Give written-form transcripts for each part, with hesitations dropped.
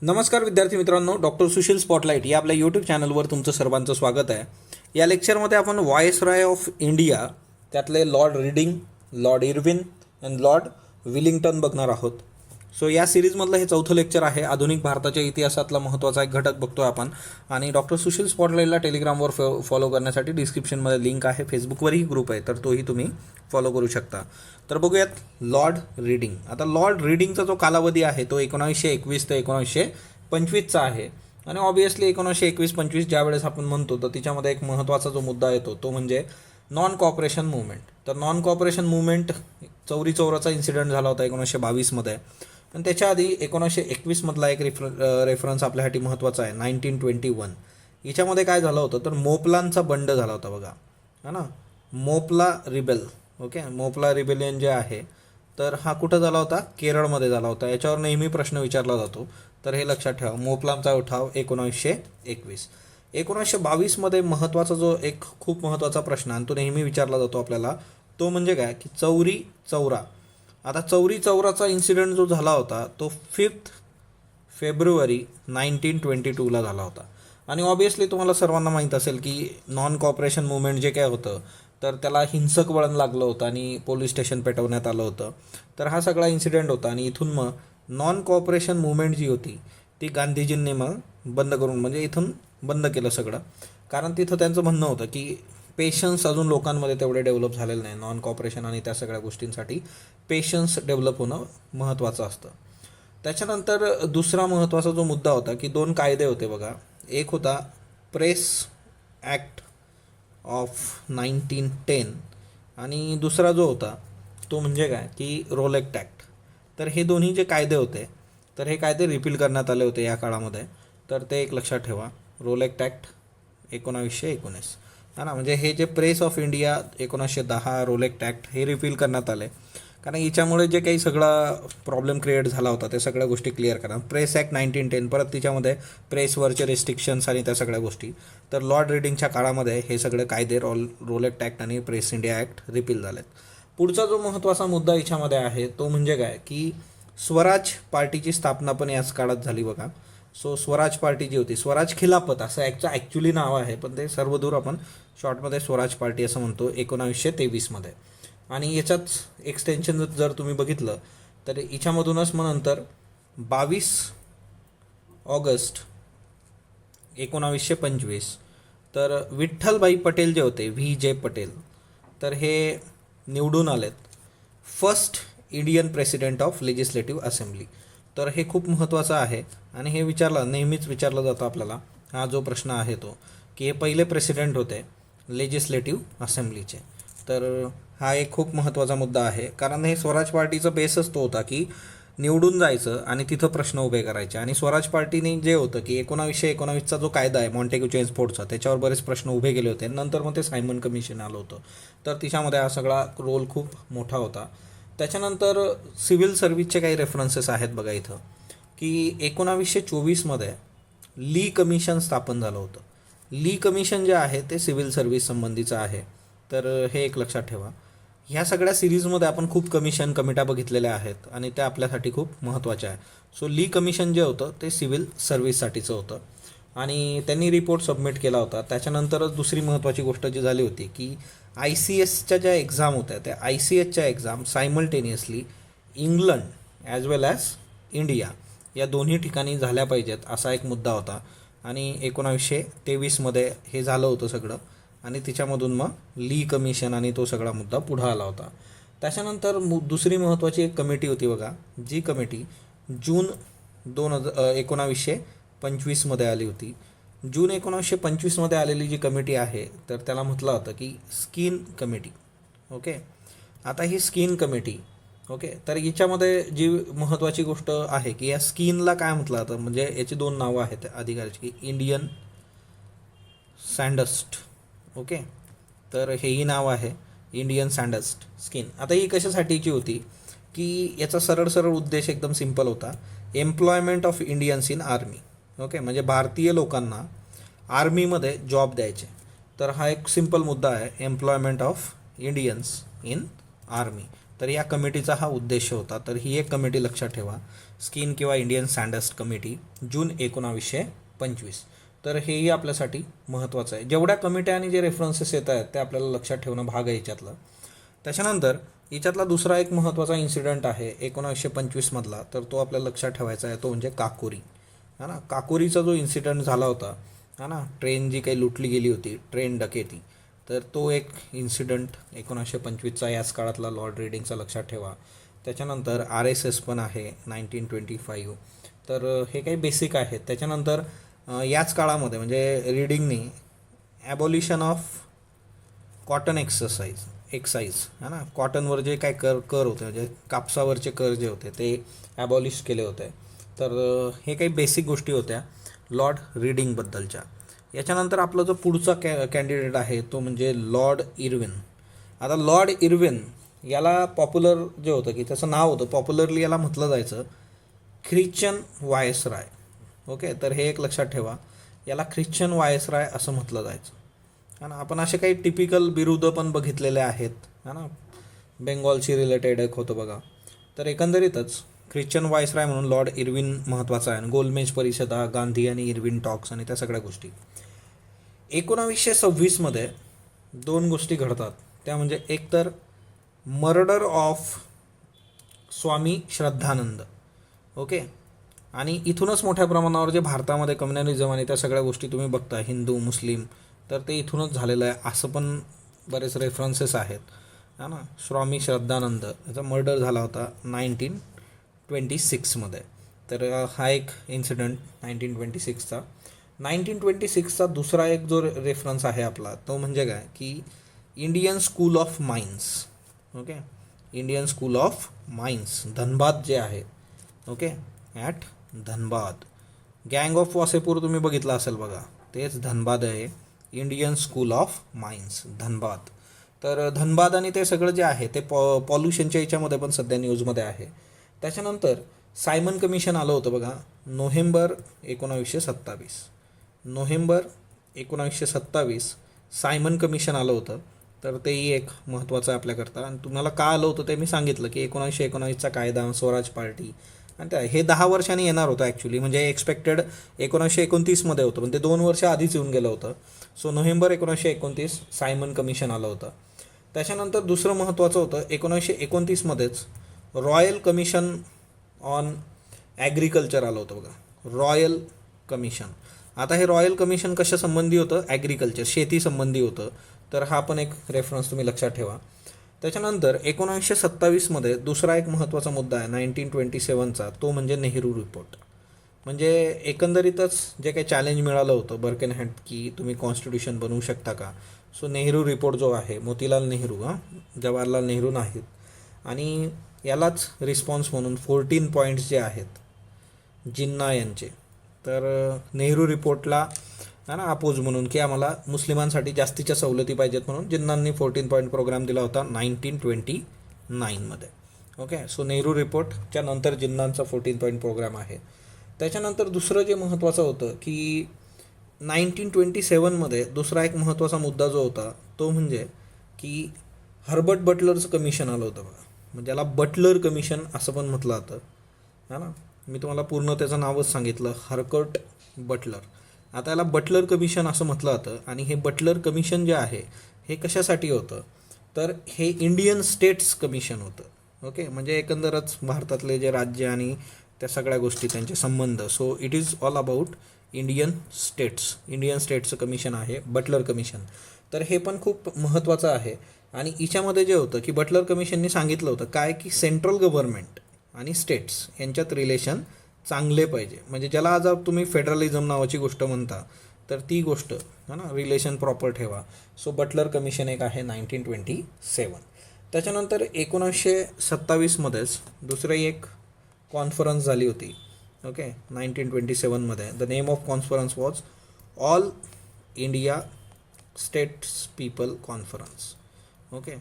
नमस्कार विद्यार्थी मित्रांनो, डॉक्टर सुशील स्पॉटलाईट या आपल्या यूट्यूब चॅनलवर तुमचं सर्वांचं स्वागत आहे. या लेक्चरमध्ये आपण व्हायसरॉय ऑफ इंडिया त्यातले Lord reading, Lord Irwin and Lord Willingdon बघणार आहोत. सो या सिरीजमधलं हे चौथं लेक्चर आहे. आधुनिक भारताच्या इतिहासातला महत्त्वाचा एक घटक बघतोय आपण. आणि डॉक्टर सुशील स्पॉटलाईटला टेलिग्रामवर फॉलो करण्यासाठी डिस्क्रिप्शनमध्ये लिंक आहे. फेसबुकवरही ग्रुप आहे, तर तोही तुम्ही फॉलो करू शकता. तर बघूयात लॉर्ड रीडिंग. आता लॉर्ड रीडिंगचा जो कालावधी आहे तो 1921 ते 1925चा आहे. आणि ऑब्वियसली 1921-25 ज्यावेळेस आपण म्हणतो तर तिच्यामध्ये एक महत्त्वाचा जो मुद्दा येतो तो म्हणजे नॉन कॉपरेशन मुवमेंट. तर नॉन कॉपरेशन मुवमेंट चौरी चौराचा इन्सिडेंट झाला होता 1922मध्ये. आणि त्याच्या आधी 1921मधला एक रेफरन्स आपल्यासाठी महत्त्वाचा आहे, 1921. याच्यामध्ये काय झालं होतं तर मोपलांचा बंड झाला होता बघा, है ना. Moplah rebel, okay. Moplah rebellion जे आहे तर हा कुठं झाला होता? केरळमध्ये झाला होता. याच्यावर नेहमी प्रश्न विचारला जातो, तर हे लक्षात ठेवा. मोपलांचा उठाव 1921. 1922मध्ये महत्त्वाचा जो एक खूप महत्त्वाचा प्रश्न आणि तो नेहमी विचारला जातो आपल्याला, तो म्हणजे काय की चौरी चौरा. आता चौरी चौराचा इन्सिडेंट जो झाला होता तो 5 फेब्रुवारी 1922ला झाला होता. आणि ऑब्वियसली तुम्हाला सर्वांना माहीत असेल की नॉन कॉपरेशन मुवमेंट जे काय होतं तर त्याला हिंसक वळण लागलं होतं आणि पोलीस स्टेशन पेटवण्यात आलं होतं. तर हा सगळा इन्सिडेंट होता. आणि इथून मग नॉन कॉपरेशन मुवमेंट जी होती ती गांधीजींनी मग बंद करून, म्हणजे इथून बंद केलं सगळं. कारण तिथं त्यांचं म्हणणं होतं की पेशन्स अजून लोकांमध्ये तेवढे डेव्हलप झालेलं नाही. नॉन कॉपरेशन आणि त्या सगळ्या गोष्टींसाठी पेशन्स डेव्हलप होणं महत्त्वाचं असतं. त्याच्यानंतर दुसरा महत्त्वाचा जो मुद्दा होता की 2 कायदे होते बघा. एक होता प्रेस ॲक्ट ऑफ 1910 आणि दुसरा जो होता तो म्हणजे काय की रोलेक्ट ॲक्ट. तर हे दोन्ही जे कायदे होते तर हे कायदे रिपील करण्यात आले होते या काळामध्ये. तर ते एक लक्षात ठेवा. रोलेक्ट ॲक्ट 1919, है ना. म्हणजे हे जे प्रेस ऑफ इंडिया 1910, रोलेक्ट ॲक्ट हे रिपील करण्यात आले. कारण याच्यामुळे जे काही सगळा प्रॉब्लेम क्रिएट झाला होता त्या सगळ्या गोष्टी क्लिअर करा. प्रेस ॲक्ट 1910, परत तिच्यामध्ये प्रेसवरचे रिस्ट्रिक्शन्स आणि त्या सगळ्या गोष्टी. तर लॉर्ड रीडिंगच्या काळामध्ये हे सगळे कायदे रोलेक्ट ॲक्ट आणि प्रेस इंडिया ॲक्ट रिपील झालेत. पुढचा जो महत्त्वाचा मुद्दा याच्यामध्ये आहे तो म्हणजे काय की स्वराज पार्टीची स्थापना पण याच काळात झाली बघा. सो स्वराज पार्टी जी होती, स्वराज खिलाफत असं ॲक्च्युली नाव आहे, पण ते सर्वदूर आपण शॉर्टमध्ये स्वराज पार्टी असं म्हणतो, 1923मध्ये. आणि याच्यात एक्सटेन्शन जर तुम्ही बघितलं तर याच्यामधूनच मग नंतर 22 ऑगस्ट 1925 तर विठ्ठलभाई पटेल जे होते, VJ पटेल, तर हे निवडून आलेत first Indian president of legislative assembly. तर हे खूप महत्त्वाचं आहे. आणि हे नेहमीच विचारलं जातं आपल्याला, हा जो प्रश्न आहे तो की हे पहिले प्रेसिडेंट होते लेजिस्लेटिव्ह असेंब्लीचे. तर हा एक खूप महत्त्वाचा मुद्दा आहे. कारण हे स्वराज पार्टीचा बेसच तो होता की निवडून जायचं आणि तिथं प्रश्न उभे करायचे. आणि स्वराज पार्टीने जे होतं की 1919चा जो कायदा आहे मॉन्टेग्यू चेम्सफोर्डचा, त्याच्यावर बरेच प्रश्न उभे केले होते. नंतर मग ते सायमन कमिशन आलं होतं. तर तिच्यामध्ये हा सगळा रोल खूप मोठा होता. त्याच्यानंतर सिव्हिल सर्व्हिसचे काही रेफरन्सेस आहेत बघा इथं की 1924मध्ये ली कमिशन स्थापन झालं होतं. ली कमिशन जे आहे ते सिव्हिल सर्व्हिस संबंधीचं आहे. तर हे एक लक्षात ठेवा. ह्या सगळ्या सिरीजमध्ये आपण खूप कमिट्या बघितलेल्या आहेत आणि त्या आपल्यासाठी खूप महत्त्वाच्या आहे. सो ली कमिशन जे होतं ते सिव्हिल सर्व्हिससाठीचं होतं आणि त्यांनी रिपोर्ट सबमिट केला होता. त्याच्यानंतरच दुसरी महत्त्वाची गोष्ट जी झाली होती की ICSच्या ज्या एक्झाम होत्या त्या ICSच्या एक्झाम सायमल्टेनियसली इंग्लंड ॲज वेल ॲज इंडिया या दोन्ही ठिकाणी झाल्या पाहिजेत असा एक मुद्दा होता. आणि 1923मध्ये हे झालं होतं सगळं. आणि तिच्यामधून मग ली कमिशन आणि तो सगळा मुद्दा पुढं आला होता. त्याच्यानंतर दुसरी महत्त्वाची एक कमिटी होती बघा, जी कमिटी जून 1925मध्ये आली होती. जून 1925मध्ये आलेली जी कमिटी आहे तर त्याला म्हटलं होतं की स्किन कमिटी, ओके. आता ही स्किन कमिटी, ओके, तर याच्यामध्ये जी महत्त्वाची गोष्ट आहे की या स्किनला काय म्हटलं जातं, म्हणजे याची 2 नावं आहेत अधिकाऱ्याची, इंडियन सँडस्ट, ओके. तर हेही नाव आहे इंडियन सँडस्ट स्किन. आता ही कशासाठीची होती की याचा सरळ उद्देश एकदम सिम्पल होता, employment of Indians in army, okay. म्हणजे भारतीय लोकांना आर्मीमध्ये जॉब द्यायचे. तर हा एक सिम्पल मुद्दा आहे, employment of Indians in army. तर या कमिटीचा हा उद्देश होता. तर ही एक कमिटी लक्षात ठेवा, स्किन किंवा इंडियन स्टँडर्ड कमिटी, जून 1925. तर हेही आपल्यासाठी महत्त्वाचं आहे. जेवढ्या कमिट्या आणि जे रेफरन्सेस येत आहेत ते आपल्याला लक्षात ठेवणं भाग आहे याच्यातलं. त्याच्यानंतर याच्यातला दुसरा एक महत्त्वाचा इन्सिडेंट आहे 1925मधला, तर तो आपल्याला लक्षात ठेवायचा आहे, तो म्हणजे काकोरी. है ना, काकोरीचा जो इन्सिडेंट झाला होता, है ना, ट्रेन जी काही लुटली गेली होती, ट्रेन डकेती, तर तो एक इन्सिडेंट 1925चा याच काळातला लॉर्ड रिडिंगचा लक्षात ठेवा. त्याच्यानंतर RSS पण आहे 1925. तर हे काही बेसिक आहेत. त्याच्यानंतर याच काळामध्ये म्हणजे रिडिंगनी ॲबॉलिशन ऑफ कॉटन एक्साईज है ना, कॉटनवर जे काय कर होते म्हणजे कापसावरचे कर जे होते ते ॲबॉलिश केले होते. तर हे काही बेसिक गोष्टी होत्या लॉर्ड रिडिंगबद्दलच्या. याच्यानंतर आपला जो पुढचा कॅन्डिडेट आहे तो म्हणजे लॉर्ड इर्विन. आता लॉर्ड इर्विन याला पॉप्युलर जे होतं की त्याचं नाव होतं, पॉप्युलरली याला म्हटलं जायचं ख्रिश्चन व्हायसराय. ओके, तर हे एक लक्षात ठेवा, याला ख्रिश्चन व्हायसराय असं म्हटलं जायचं. है ना, आपण असे काही टिपिकल बिरुदं पण बघितलेले आहेत. है ना, बेंगॉलशी रिलेटेड एक होतं बघा. तर एकंदरीतच ख्रिश्चन व्हायसराय म्हणून लॉर्ड इर्विन महत्त्वाचा आहे. गोलमेज परिषदा, गांधी आणि इर्विन टॉक्स आणि त्या सगळ्या गोष्टी. 1926मध्ये दोन गोष्टी घडतात, त्या म्हणजे एक तर murder of Swami Shraddhanand. Okay, आणि इथूनच मोठ्या प्रमाणावर जे भारतामध्ये कम्युनिझम आणि त्या सगळ्या गोष्टी तुम्ही बघता, हिंदू मुस्लिम, तर ते इथूनच झालेलं आहे असं पण बरेच रेफरन्सेस आहेत. है ना, स्वामी श्रद्धानंद याचा मर्डर झाला होता 1926मध्ये. तर हा एक इन्सिडेंट 1926चा. 1926चा दुसरा एक जो रेफरन्स आहे आपला तो म्हणजे काय की Indian school of mines. Okay, Indian school of mines Dhanbad जे आहे. Okay, at Dhanbad. गँग ऑफ वासेपूर तुम्ही बघितलं असेल बघा, तेच धनबाद आहे. Indian school of mines Dhanbad. तर धनबाद आणि ते सगळं जे आहे ते पॉल्युशनच्या याच्यामध्ये पण सध्या न्यूजमध्ये आहे. त्याच्यानंतर सायमन कमिशन आलं होतं बघा नोव्हेंबर 1927 सायमन कमिशन आलं होतं. तर तेही एक महत्त्वाचं आहे आपल्याकरता. आणि तुम्हाला का आलं होतं ते मी सांगितलं की 1919चा कायदा, स्वराज पार्टी, आणि त्या हे 10 वर्षांनी येणार होतं ॲक्च्युली. म्हणजे एक्सपेक्टेड 1929मध्ये होतं, पण ते 2 वर्ष आधीच येऊन गेलं होतं. सो नोव्हेंबर 1929 सायमन कमिशन आलं होतं. त्याच्यानंतर दुसरं महत्त्वाचं होतं 1929मध्येच रॉयल कमिशन ऑन ॲग्रिकल्चर आलं होतं बघा, रॉयल कमिशन. आता हे रॉयल कमिशन कशासंबंधी होतं, ॲग्रिकल्चर, शेतीसंबंधी होतं. तर हा पण एक रेफरन्स तुम्ही लक्षात ठेवा. त्याच्यानंतर 1927मध्ये दुसरा एक महत्त्वाचा मुद्दा आहे 1927चा, तो म्हणजे नेहरू रिपोर्ट. म्हणजे एकंदरीतच जे काही चॅलेंज मिळालं होतं बर्केनहॅट की तुम्ही कॉन्स्टिट्यूशन बनवू शकता का. सो नेहरू रिपोर्ट जो आहे, मोतीलाल नेहरू, जवाहरलाल नेहरू नाहीत, आणि यालाच रिस्पॉन्स म्हणून 14 पॉईंट्स जे आहेत जिन्ना यांचे, तर नेहरू रिपोर्टला है ना अपोज म्हणून की आम्हाला मुस्लिमांसाठी जास्तीच्या सवलती पाहिजेत म्हणून जिन्नांनी 14 पॉईंट प्रोग्राम दिला होता 1929मध्ये. ओके, सो नेहरू रिपोर्टच्या नंतर जिन्नांचा 14 पॉईंट प्रोग्राम आहे. त्याच्यानंतर दुसरं जे महत्त्वाचं होतं की 1927मध्ये दुसरा एक महत्त्वाचा मुद्दा जो होता तो म्हणजे की हर्बर्ट बटलरचं कमिशन आलं होतं बघा. म्हणजे याला बटलर कमिशन असं पण म्हटलं जातं. है ना, मी तुम्हाला पूर्ण त्याचं नावच सांगितलं, हर्बर्ट बटलर. आता याला बटलर कमिशन असं म्हटलं जातं. आणि हे बटलर कमिशन जे आहे हे कशासाठी होतं, तर हे इंडियन स्टेट्स कमिशन होतं. ओके, म्हणजे एकंदरच भारतातले जे राज्य आणि त्या सगळ्या गोष्टी त्यांचे संबंध. So it is all about Indian स्टेट्सचं कमिशन आहे बटलर कमिशन. तर हे पण खूप महत्त्वाचं आहे. आणि हिच्यामध्ये जे होतं की बटलर कमिशननी सांगितलं होतं काय की सेंट्रल गव्हर्नमेंट आणि स्टेट्स यांच्यात रिलेशन चांगले पाहिजे. म्हणजे ज्याला आज तुम्ही फेडरलिझम नावाची गोष्ट म्हणता तर ती गोष्ट है ना रिलेशन प्रॉपर ठेवा. सो बटलर कमिशन एक आहे 1927. त्याच्यानंतर 1927मध्येच दुसरी एक कॉन्फरन्स झाली होती. ओके, 1927मध्ये. The name of conference was all India states people conference. Okay,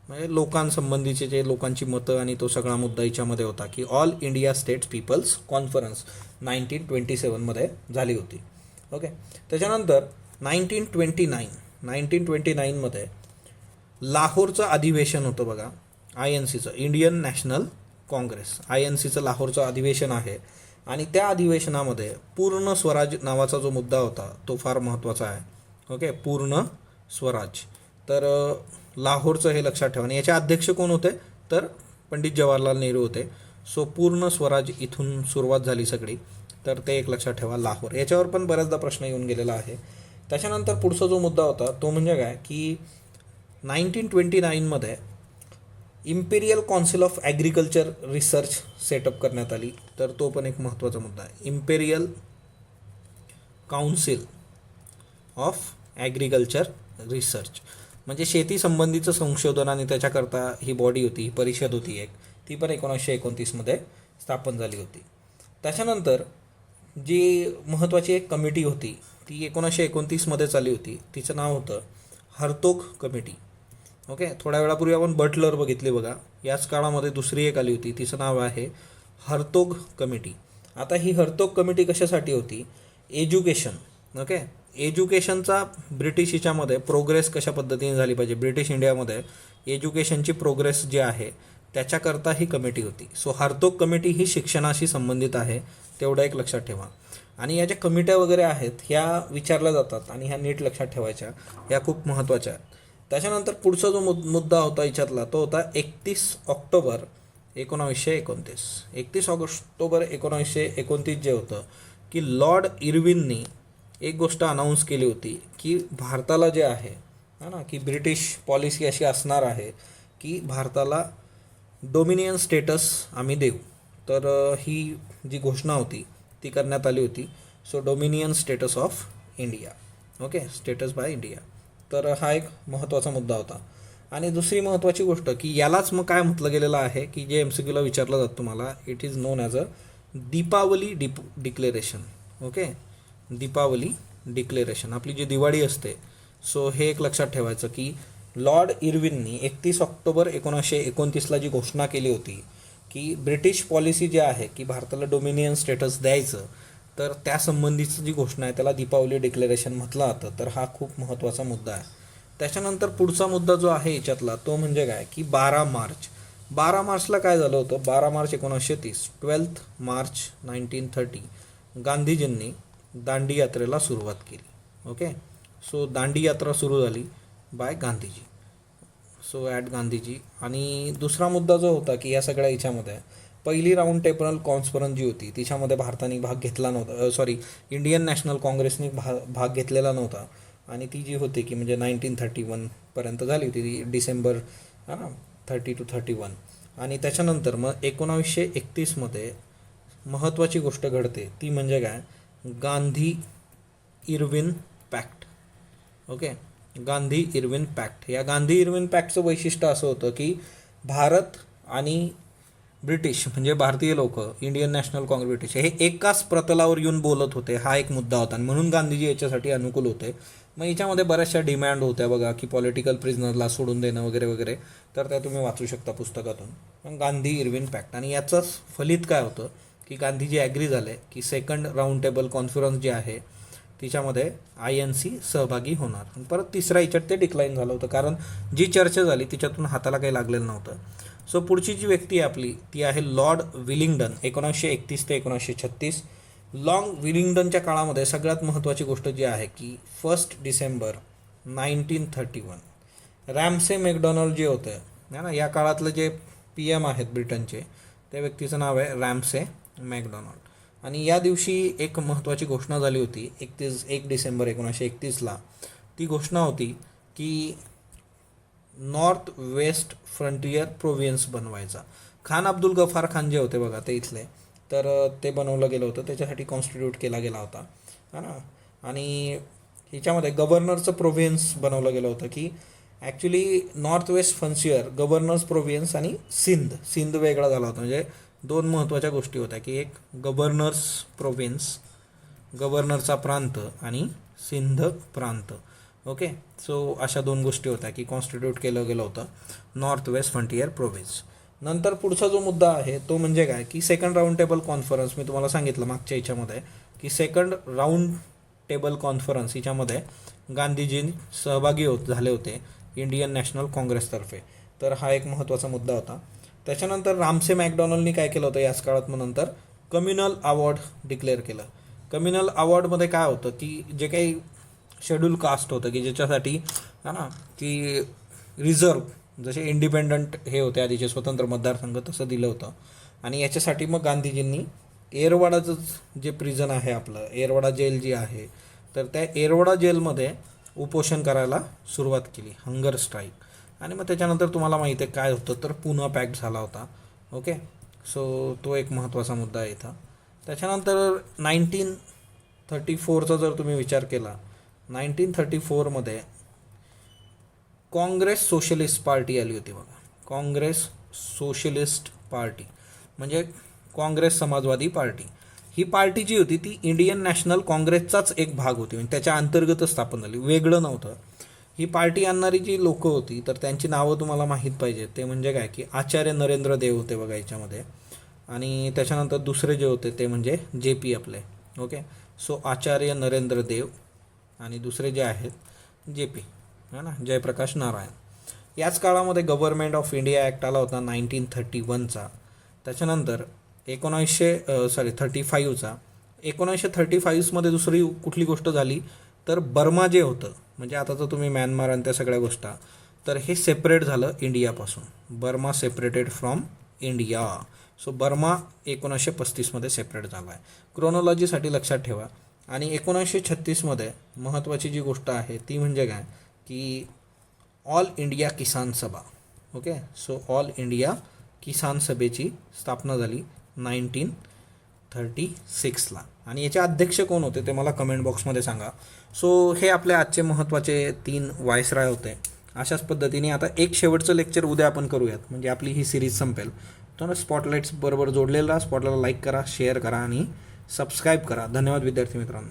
म्हणजे लोकांसंबंधीचे जे लोकांची मतं आणि तो सगळा मुद्दा याच्यामध्ये होता की all India states peoples conference 1927मध्ये झाली होती. ओके, त्याच्यानंतर 1929मध्ये लाहोरचं अधिवेशन होतं बघा. INCचं इंडियन नॅशनल काँग्रेस, INCचं लाहोरचं अधिवेशन आहे. आणि त्या अधिवेशनामध्ये पूर्ण स्वराज नावाचा जो मुद्दा होता तो फार महत्त्वाचा आहे. ओके, पूर्ण स्वराज. तर लाहोरचं हे लक्षात ठेवा. आणि याचे अध्यक्ष कोण होते तर पंडित जवाहरलाल नेहरू होते. सो पूर्ण स्वराज इथून सुरुवात झाली सगळी. तर ते एक लक्षात ठेवा, लाहोर. याच्यावर पण बऱ्याचदा प्रश्न येऊन गेलेला आहे. त्याच्यानंतर पुढचा जो मुद्दा होता तो म्हणजे काय की 1929मध्ये Imperial Council of Agriculture Research setup करण्यात आली. तर तो पण एक महत्त्वाचा मुद्दा आहे. Imperial Council of Agriculture Research म्हणजे शेती संबंधीचं संशोधन आणि त्याच्याकरता ही बॉडी होती, ही परिषद होती एक. ती पण 1929मध्ये स्थापन झाली होती. त्याच्यानंतर जी महत्त्वाची एक कमिटी होती ती 1929मध्ये चालली होती. तिचं नाव होतं हर्तोग कमिटी. ओके, थोड्या वेळापूर्वी आपण बटलर बघितले बघा. याच काळामध्ये दुसरी एक आली होती, तिचं नाव आहे हर्तोग कमिटी. आता ही हर्तोग कमिटी कशासाठी होती? एज्युकेशन. ओके, एज्युकेशनचा ब्रिटिश याच्यामध्ये प्रोग्रेस कशा पद्धतीने झाली पाहिजे, ब्रिटिश इंडियामध्ये एज्युकेशनची प्रोग्रेस जी आहे त्याच्याकरता ही कमिटी होती. सो हर्तोग कमिटी ही शिक्षणाशी संबंधित आहे, तेवढं एक लक्षात ठेवा. आणि या ज्या कमिट्या वगैरे आहेत ह्या विचारल्या जातात आणि ह्या नीट लक्षात ठेवायच्या, ह्या खूप महत्त्वाच्या आहेत. त्याच्यानंतर पुढचा जो मुद्दा होता याच्यातला तो होता 31 ऑक्टोबर 1929. 31 ऑक्टोबर 1929 जे होतं की लॉर्ड इर्विननी एक गोष्ट अनाऊन्स केली होती की भारताला जे आहे ना की ब्रिटिश पॉलिसी अशी असणार आहे की भारताला डोमिनियन स्टेटस आम्ही देऊ. तर ही जी घोषणा होती ती करण्यात आली होती. So dominion status of India. Okay, status by India. तर हा एक महत्त्वाचा मुद्दा होता. आणि दुसरी महत्त्वाची गोष्ट की यालाच मग काय म्हटलं गेलेलं आहे की जे MCQला विचारलं जातं तुम्हाला, it is known as a Deepavali declaration. Okay, Deepavali declaration, आपली जी दिवाळी असते. सो हे एक लक्षात ठेवायचं की लॉर्ड इर्विननी 31 ऑक्टोबर 1929ला जी घोषणा केली होती की ब्रिटिश पॉलिसी जी आहे की भारताला डोमिनियन स्टेटस द्यायचं, तर त्यासंबंधीची जी घोषणा आहे त्याला दीपावली डिक्लेरेशन म्हटलं जातं. तर हा खूप महत्त्वाचा मुद्दा आहे. त्याच्यानंतर पुढचा मुद्दा जो आहे याच्यातला तो म्हणजे काय की 12 मार्च. 12 मार्चला काय झालं होतं? 12 मार्च 1930, 12 मार्च 1930 गांधीजींनी दांडी यात्रेला सुरुवात केली. ओके, सो दांडी यात्रा सुरू झाली by Gandhiji. So at Gandhiji. आणि दुसरा मुद्दा जो होता की या सगळ्या याच्यामध्ये पहिली राऊंड टेबल कॉन्फरन्स जी होती तिच्यामध्ये भारताने भाग घेतला नव्हता. इंडियन नॅशनल काँग्रेसने भाग घेतलेला नव्हता. आणि ती जी होती की म्हणजे 1931पर्यंत झाली होती, ती डिसेंबर 30 to 31. आणि त्याच्यानंतर मग 1931मध्ये महत्त्वाची गोष्ट घडते ती म्हणजे काय, Gandhi Irwin pact. Okay, Gandhi Irwin pact. या गांधी इर्विन पॅक्टचं वैशिष्ट्य असं होतं की भारत आणि ब्रिटिश म्हणजे भारतीय लोक, इंडियन नॅशनल काँग्रेस, ब्रिटिश हे एकाच प्रतलावर येऊन बोलत होते. हा एक मुद्दा होता आणि म्हणून गांधीजी याच्यासाठी अनुकूल होते. मग याच्यामध्ये बऱ्याचशा डिमॅन्ड होत्या बघा की पॉलिटिकल प्रिझनरला सोडून देणं वगैरे वगैरे. तर त्या तुम्ही वाचू शकता पुस्तकातून. Gandhi Irwin pact. आणि याचंच फलित काय होतं की गांधीजी ॲग्री झाले की सेकंड राऊंड टेबल कॉन्फरन्स जी आहे तिच्यामध्ये INC सहभागी होणार. परत तिसऱ्या याच्यात ते डिक्लाईन झालं होतं कारण जी चर्चा झाली तिच्यातून हाताला काही लागलेलं नव्हतं. सो पुढची जी व्यक्ती आहे आपली ती आहे लॉर्ड विलिंग्डन. 1931 ते 1936. लॉर्ड विलिंग्डनच्या काळामध्ये सगळ्यात महत्त्वाची गोष्ट जी आहे की 1 डिसेंबर 1931 रॅमसे मॅकडॉनल्ड जे होते ना, या काळातले जे PM आहेत ब्रिटनचे, त्या व्यक्तीचं नाव आहे रॅमसे मॅकडॉनल्ड. आणि या दिवशी एक महत्त्वाची घोषणा झाली होती 1 डिसेंबर 1931ला. ती घोषणा होती की नॉर्थ वेस्ट फ्रंटियर प्रोव्हिन्स बनवायचा. खान अब्दुल गफार खान जे होते बघा ते इथले, तर ते बनवलं गेलं होतं, त्याच्यासाठी कॉन्स्टिट्यूट केला गेला होता हा ना. आणि ह्याच्यामध्ये गव्हर्नरचं प्रोव्हिन्स बनवलं गेलं होतं की actually north west frontier, governor's province आणि सिंध वेगळा झाला होता. म्हणजे दोन महत्त्वाच्या गोष्टी होत्या की एक गव्हर्नर्स प्रोव्हिन्स, गव्हर्नरचा प्रांत, आणि सिंध प्रांत. ओके, सो अशा दोन गोष्टी होत्या की कॉन्स्टिट्यूट केलं गेलं होतं नॉर्थ वेस्ट फ्रंटियर प्रोव्हिन्स. नंतर पुढचा जो मुद्दा आहे तो म्हणजे काय की सेकंड राऊंड टेबल कॉन्फरन्स. मी तुम्हाला सांगितलं मागच्या याच्यामध्ये की सेकंड राऊंड टेबल कॉन्फरन्स हिच्यामध्ये गांधीजी सहभागी झाले होते इंडियन नॅशनल काँग्रेसतर्फे. तर हा एक महत्त्वाचा मुद्दा होता. त्याच्यानंतर रामसे मॅकडॉनल्डनी काय केलं होतं याच काळात, मग नंतर कम्युनल अवॉर्ड डिक्लेअर केलं. कम्युनल अवॉर्डमध्ये काय होतं की जे काही शेड्यूल कास्ट होतं की ज्याच्यासाठी हा ना की रिझर्व जसे इंडिपेंडंट हे होते आधीचे स्वतंत्र मतदारसंघ तसं दिलं होतं. आणि याच्यासाठी मग गांधीजींनी एरवाडाचं जे प्रिझन आहे आपलं, एरवाडा जेल जी आहे, तर त्या एरवाडा जेलमध्ये उपोषण करायला सुरुवात केली, हंगर स्ट्राईक. आणि मग त्याच्यानंतर तुम्हाला माहिती आहे काय होतं, तर पुणे पॅक्ट झाला होता. ओके, सो तो एक महत्त्वाचा मुद्दा आहे इथं. त्याच्यानंतर 1934चा जर तुम्ही विचार केला, 1934मध्ये काँग्रेस सोशलिस्ट पार्टी आली होती बघा. काँग्रेस सोशलिस्ट पार्टी म्हणजे काँग्रेस समाजवादी पार्टी. ही पार्टी जी होती ती इंडियन नॅशनल काँग्रेसचाच एक भाग होती, म्हणजे त्याच्या अंतर्गतच स्थापन झाली, वेगळं नव्हतं. ही पार्टी आणणारी जी लोकं होती तर त्यांची नावं तुम्हाला माहीत पाहिजे. ते म्हणजे काय की आचार्य नरेंद्र देव होते बघा याच्यामध्ये. आणि त्याच्यानंतर दुसरे जे होते ते म्हणजे JP आपले. ओके, सो आचार्य नरेंद्र देव आणि दुसरे जे आहेत JP, है ना, जयप्रकाश नारायण. याच काळामध्ये गव्हर्नमेंट ऑफ इंडिया ॲक्ट आला होता 1931चा. त्याच्यानंतर 1935चा. 1935मध्ये दुसरी कुठली गोष्ट झाली तर बर्मा जे होतं, म्हणजे आता तर तुम्ही म्यानमार आणि त्या सगळ्या गोष्टी, तर हे सेपरेट झालं इंडियापासून. Burma separated from India. So Burma 1935मध्ये सेपरेट झाला आहे. क्रोनॉलॉजीसाठी लक्षात ठेवा. आणि 1936मध्ये महत्त्वाची जी गोष्ट आहे ती म्हणजे काय की ऑल इंडिया किसान सभा. ओके, सो ऑल इंडिया किसान सभेची स्थापना झाली 1936ला. आणि याचे अध्यक्ष कोण होते ते मला कमेंट बॉक्समध्ये सांगा. सो हे आपले आजचे महत्त्वाचे 3 व्हाईसरॉय होते. अशाच पद्धतीने आता एक शेवटचं लेक्चर उद्या आपण करूयात, म्हणजे आपली ही सिरीज संपेल. तर स्पॉटलाईट्स बरोबर जोडलेला, स्पॉटलाईटला लाईक करा, शेअर करा आणि सबस्क्राईब करा. धन्यवाद विद्यार्थी मित्रांनो.